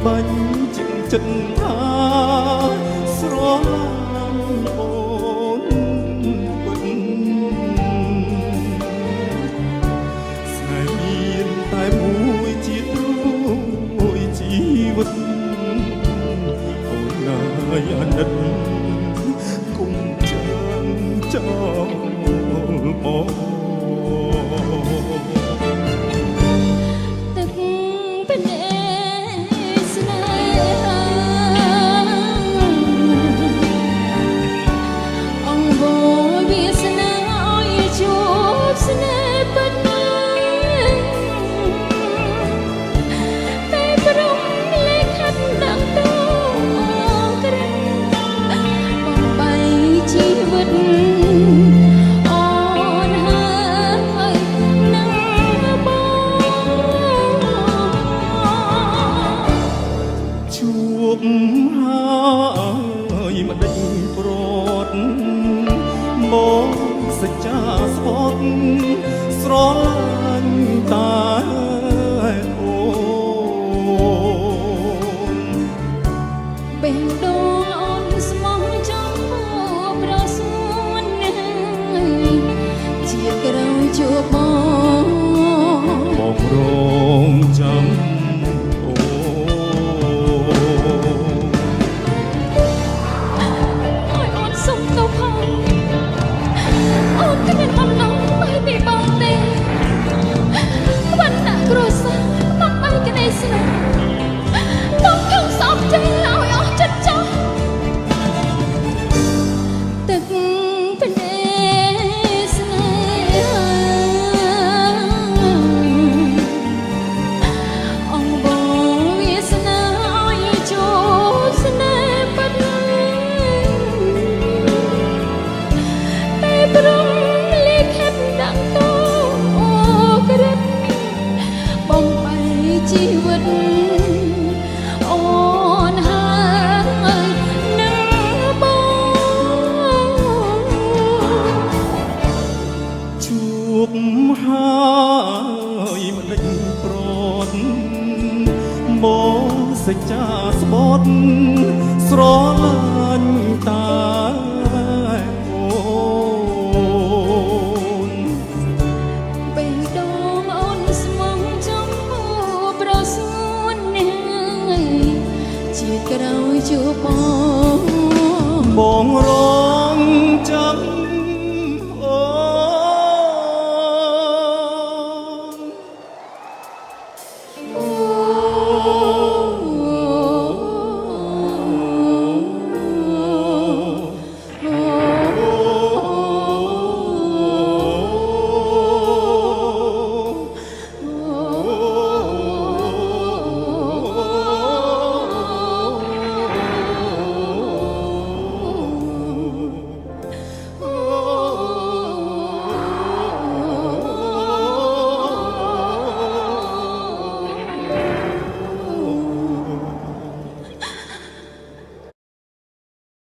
បាញ់ជាងចិត្តថាស្រឡាញ់អូនពិតស្នេហ៍មានតែមួយជាទ្រួយជីវិតអូនណាយអាណិតគុំចាំចោលបងហើយមិនដេញប្រត់មកសច្ចាស្បត់ស្រឡាញ់តែអូនបេះដូងអូនស្មោះចំពោះប្រសួនជាក្រោយជួបបងរងចាំជីវិតអូនហើយនឹងបងជួបហើយមិនដេញប្រត់មកសច្ចាស្បត់ស្រឡាញ់តាអូនបេះដូងអូនស្មោះចំពោះប្រសួនជាក្រោយជួបបងរងចាំអូន